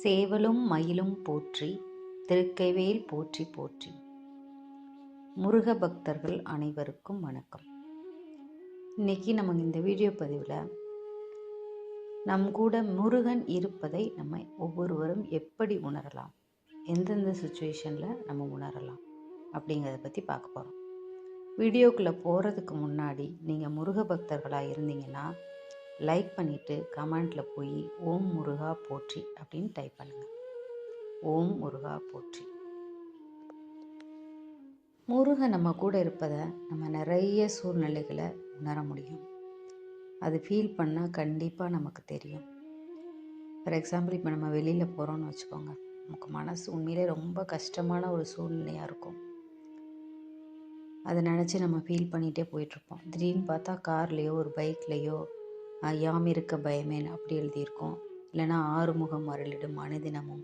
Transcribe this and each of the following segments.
சேவலும் மயிலும் போற்றி, திருக்கைவேல் போற்றி போற்றி. முருக பக்தர்கள் அனைவருக்கும் வணக்கம். இன்னைக்கு நம்ம இந்த வீடியோ பதிவில் நம் கூட முருகன் இருப்பதை நம்ம ஒவ்வொருவரும் எப்படி உணரலாம், எந்தெந்த சுச்சுவேஷனில் நம்ம உணரலாம் அப்படிங்கிறத பற்றி பார்க்க போகிறோம். வீடியோக்குள்ளே போகிறதுக்கு முன்னாடி நீங்கள் முருக பக்தர்களாக இருந்தீங்கன்னா லைக் பண்ணிவிட்டு கமெண்டில் போய் ஓம் முருகா போற்றி அப்படின்னு டைப் பண்ணுங்கள். ஓம் முருகா போற்றி. முருகன் நம்ம கூட இருப்பதை நம்ம நிறைய சூழ்நிலைகளை உணர முடியும். அது ஃபீல் பண்ணால் கண்டிப்பாக நமக்கு தெரியும். ஃபார் எக்ஸாம்பிள், இப்போ நம்ம வெளியில் போகிறோன்னு வச்சுக்கோங்க, நமக்கு மனசு உண்மையிலே ரொம்ப கஷ்டமான ஒரு சூழ்நிலையாக இருக்கும். அதை நினச்சி நம்ம ஃபீல் பண்ணிகிட்டே போயிட்டுருப்போம். திடீர்னு பார்த்தா கார்லேயோ ஒரு பைக்லேயோ யாம் இருக்க பயமேன் அப்படி எழுதியிருக்கோம். இல்லைனா ஆறுமுகம் அருளிடும் அனுதினமும்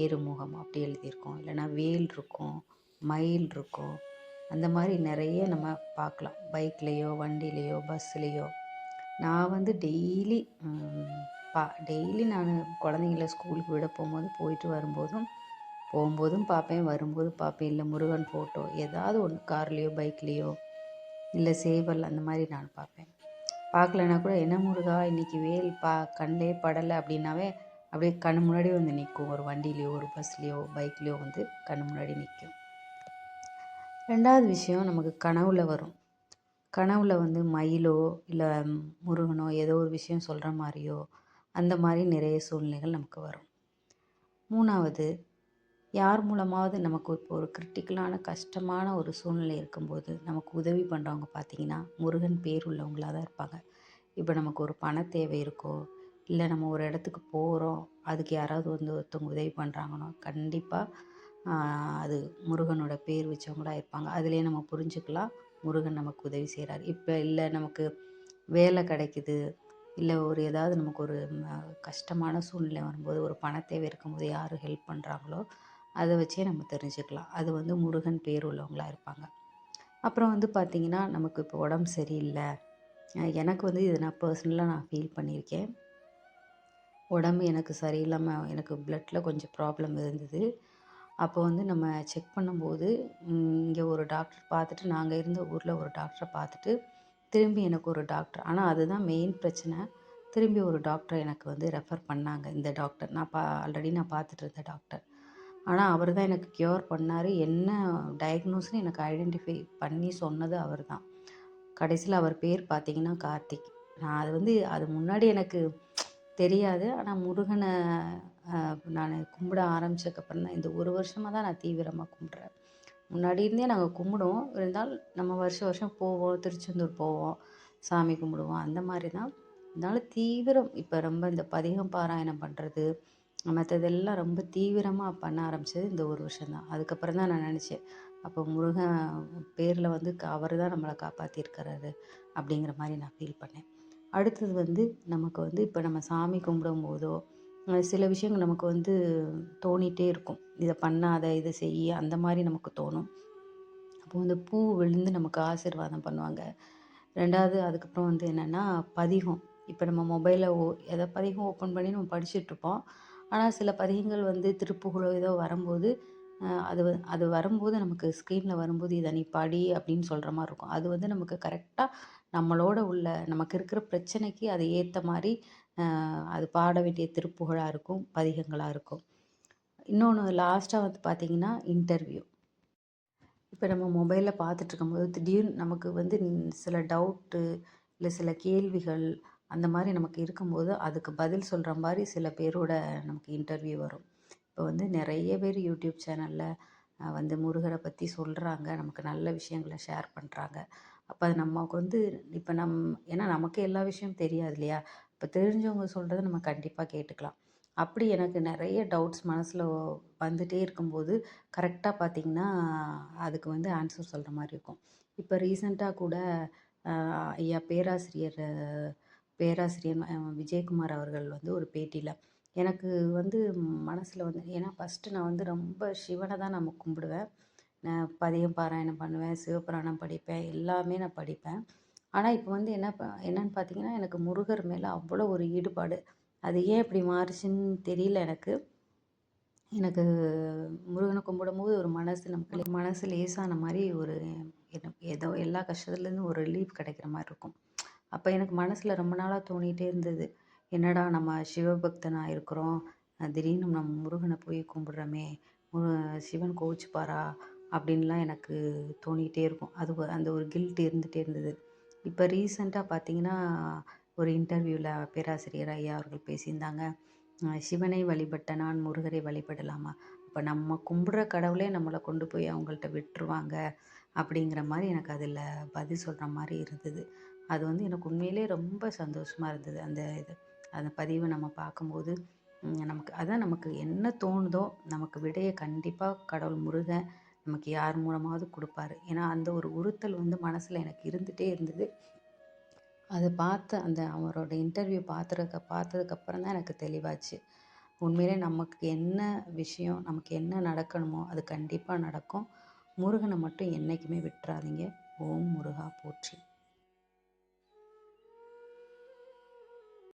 ஏறுமுகம் அப்படி எழுதியிருக்கோம். இல்லைனா வேல் இருக்கும், மயில் இருக்கும். அந்த மாதிரி நிறைய நம்ம பார்க்கலாம், பைக்லேயோ வண்டிலேயோ பஸ்ஸுலேயோ. நான் டெய்லி நான் குழந்தைங்கள ஸ்கூலுக்கு விட போயிட்டு போகும்போதும் பார்ப்பேன், வரும்போது பார்ப்பேன். இல்லை முருகன் ஃபோட்டோ ஏதாவது ஒன்று கார்லேயோ பைக்லேயோ இல்லை சேவல் அந்த மாதிரி நான் பார்ப்பேன். பார்க்கலன்னா கூட என்ன முருகா இன்றைக்கி வேல் கண்ணிலே படலை அப்படின்னாவே அப்படியே கண் முன்னாடி வந்து நிற்கும். ஒரு வண்டிலேயோ ஒரு பஸ்லேயோ பைக்லேயோ வந்து கண் முன்னாடி நிற்கும். ரெண்டாவது விஷயம், நமக்கு கனவுல வரும். கனவுல வந்து மயிலோ இல்லை முருகனோ ஏதோ ஒரு விஷயம் சொல்கிற மாதிரியோ அந்த மாதிரி நிறைய சூழ்நிலைகள் நமக்கு வரும். மூணாவது, யார் மூலமாவது நமக்கு இப்போ ஒரு கிரிட்டிக்கலான கஷ்டமான ஒரு சூழ்நிலை இருக்கும்போது நமக்கு உதவி பண்ணுறவங்க பார்த்திங்கன்னா முருகன் பேர் உள்ளவங்களாக தான் இருப்பாங்க. இப்போ நமக்கு ஒரு பண தேவை இருக்கோ, இல்லை நம்ம ஒரு இடத்துக்கு போகிறோம், அதுக்கு யாராவது வந்து ஒருத்தவங்க உதவி பண்ணுறாங்கன்னா கண்டிப்பாக அது முருகனோட பேர் வச்சவங்களாக இருப்பாங்க. அதுலேயே நம்ம புரிஞ்சுக்கலாம் முருகன் நமக்கு உதவி செய்கிறார். இப்போ இல்லை நமக்கு வேலை கிடைக்குது, இல்லை ஏதாவது நமக்கு ஒரு கஷ்டமான சூழ்நிலை வரும்போது, ஒரு பண தேவை இருக்கும்போது யார் ஹெல்ப் பண்ணுறாங்களோ அதை வச்சே நம்ம தெரிஞ்சுக்கலாம் அது வந்து முருகன் பேர் உள்ளவங்களாக இருப்பாங்க. அப்புறம் வந்து பார்த்திங்கன்னா, நமக்கு இப்போ உடம்பு சரியில்லை, எனக்கு வந்து இது நான் பர்சனலாக ஃபீல் பண்ணியிருக்கேன். உடம்பு எனக்கு சரியில்லாமல் எனக்கு ப்ளட்டில் கொஞ்சம் ப்ராப்ளம் இருந்தது. அப்போ வந்து நம்ம செக் பண்ணும்போது இங்கே ஒரு டாக்டர் பார்த்துட்டு, நாங்கள் இருந்த ஊரில் ஒரு டாக்டரை பார்த்துட்டு திரும்பி எனக்கு ஒரு டாக்டர், ஆனால் அதுதான் மெயின் பிரச்சனை, திரும்பி ஒரு டாக்டர் எனக்கு வந்து ரெஃபர் பண்ணாங்க. இந்த டாக்டர் ஆல்ரெடி நான் பார்த்துட்டு இருந்த டாக்டர். ஆனால் அவர் தான் எனக்கு க்யூர் பண்ணார். என்ன டயக்னோஸ்னு எனக்கு ஐடென்டிஃபை பண்ணி சொன்னது அவர் தான். கடைசியில் அவர் பேர் பார்த்திங்கன்னா கார்த்திக். நான் அது முன்னாடி எனக்கு தெரியாது. ஆனால் முருகனை நான் கும்பிட ஆரம்பித்ததுக்கப்புறம் தான், இந்த ஒரு வருஷமாக தான் நான் தீவிரமாக கும்பிட்றேன். முன்னாடி இருந்தே நாங்கள் கும்பிடுவோம், இருந்தாலும் நம்ம வருஷம் போவோம், திருச்செந்தூர் போவோம், சாமி கும்பிடுவோம், அந்த மாதிரி தான். அதனால் தீவிரம் இப்போ ரொம்ப இந்த பதிகம் பாராயணம் பண்ணுறது மற்றதெல்லாம் ரொம்ப தீவிரமாக பண்ண ஆரம்பித்தது இந்த ஒரு வருஷம்தான். அதுக்கப்புறம் தான் நான் நினச்சேன், அப்போ முருகன் பேரில் வந்து அவர் தான் நம்மளை காப்பாற்றிருக்கிறாரு அப்படிங்கிற மாதிரி நான் ஃபீல் பண்ணேன். அடுத்தது வந்து நமக்கு வந்து இப்போ நம்ம சாமி கும்பிடும்போதோ சில விஷயங்கள் நமக்கு வந்து தோணிகிட்டே இருக்கும், இதை பண்ணாத இதை செய்ய அந்த மாதிரி நமக்கு தோணும். அப்போ வந்து பூ விழுந்து நமக்கு ஆசீர்வாதம் பண்ணுவாங்க. ரெண்டாவது அதுக்கப்புறம் வந்து என்னென்னா பதிகம். இப்போ நம்ம மொபைலில் எதை பதிகம் ஓப்பன் பண்ணி நம்ம படிச்சுட்ருப்போம். ஆனால் சில பதிகங்கள் வந்து திருப்புகழோ ஏதோ வரும்போது அது வரும்போது நமக்கு ஸ்க்ரீனில் வரும்போது இதை நீ படி அப்படின்னு சொல்கிற மாதிரி இருக்கும். அது வந்து நமக்கு கரெக்டாக நம்மளோட நமக்கு இருக்கிற பிரச்சனைக்கு அது ஏற்ற மாதிரி அது பாட வேண்டிய திருப்புகழாக இருக்கும், பதிகங்களாக இருக்கும். இன்னொன்று லாஸ்ட்டாக வந்து பார்த்திங்கன்னா இன்டர்வியூ. இப்போ நம்ம மொபைலில் பார்த்துட்ருக்கும்போது திடீர்னு நமக்கு வந்து சில டவுட்டு இல்லை சில கேள்விகள் அந்த மாதிரி நமக்கு இருக்கும்போது அதுக்கு பதில் சொல்கிற மாதிரி சில பேரோட நமக்கு இன்டர்வியூ வரும். இப்போ வந்து நிறைய பேர் யூடியூப் சேனலில் வந்து முருகரை பற்றி சொல்கிறாங்க, நமக்கு நல்ல விஷயங்களை ஷேர் பண்ணுறாங்க. அப்போ அது நமக்கு வந்து இப்போ ஏன்னா நமக்கு எல்லா விஷயமும் தெரியாது இல்லையா, இப்போ தெரிஞ்சவங்க சொல்கிறத நம்ம கண்டிப்பாக கேட்டுக்கலாம். அப்படி எனக்கு நிறைய டவுட்ஸ் மனசில் வந்துகிட்டே இருக்கும்போது கரெக்டாக பார்த்திங்கன்னா அதுக்கு வந்து ஆன்சர் சொல்கிற மாதிரி இருக்கும். இப்போ ரீசெண்டாக கூட ஐயா பேராசிரியர் விஜயகுமார் அவர்கள் வந்து ஒரு பேட்டியில் எனக்கு வந்து மனசில் வந்து, ஏன்னா ஃபஸ்ட்டு நான் வந்து ரொம்ப சிவனை தான் நம்ம கும்பிடுவேன், நான் பதியம் பாராயணம் பண்ணுவேன், சிவபுராணம் படிப்பேன், எல்லாமே நான் படிப்பேன். ஆனால் இப்போ வந்து என்னன்னு பார்த்தீங்கன்னா எனக்கு முருகர் மேலே அவ்வளோ ஒரு ஈடுபாடு. அது ஏன் இப்படி மாறுச்சுன்னு தெரியல எனக்கு. எனக்கு முருகனை கும்பிடும்போது ஒரு மனசு லேசான மாதிரி ஒரு ஏதோ எல்லா கஷ்டத்துலேருந்து ஒரு ரிலீஃப் கிடைக்கிற மாதிரி இருக்கும். அப்போ எனக்கு மனசில் ரொம்ப நாளாக தோணிகிட்டே இருந்தது, என்னடா நம்ம சிவபக்தனாக இருக்கிறோம், திடீர்னு நம்ம முருகனை போய் கும்பிட்றோமே, சிவன் கோவிச்சுப்பாரா அப்படின்லாம் எனக்கு தோணிகிட்டே இருக்கும். அந்த ஒரு கில்ட் இருந்துகிட்டே இருந்தது. இப்போ ரீசெண்டாக பார்த்தீங்கன்னா, ஒரு இன்டர்வியூவில் பேராசிரியர் ஐயா அவர்கள் பேசியிருந்தாங்க, சிவனை வழிபட்ட நான் முருகரை வழிபடலாமா? அப்போ நம்ம கும்பிட்ற கடவுளே நம்மளை கொண்டு போய் அவங்கள்ட்ட விட்டுருவாங்க அப்படிங்கிற மாதிரி எனக்கு அதில் பதில் சொல்கிற மாதிரி இருந்தது. அது வந்து எனக்கு உண்மையிலே ரொம்ப சந்தோஷமாக இருந்தது. அந்த பதிவை நம்ம பார்க்கும்போது நமக்கு என்ன தோணுதோ நமக்கு விடையை கண்டிப்பாக கடவுள் முருகன் நமக்கு யார் மூலமாவது கொடுப்பாரு. ஏன்னா அந்த ஒரு உறுத்தல் வந்து மனசில் எனக்கு இருந்துகிட்டே இருந்தது. அதை பார்த்து அவரோட இன்டர்வியூ பார்த்ததுக்கப்புறம் தான் எனக்கு தெளிவாச்சு. உண்மையிலே நமக்கு என்ன விஷயம், நமக்கு என்ன நடக்கணுமோ அது கண்டிப்பாக நடக்கும். முருகனை மட்டும் என்றைக்குமே விட்டுறாதீங்க. ஓம் முருகா போற்றி.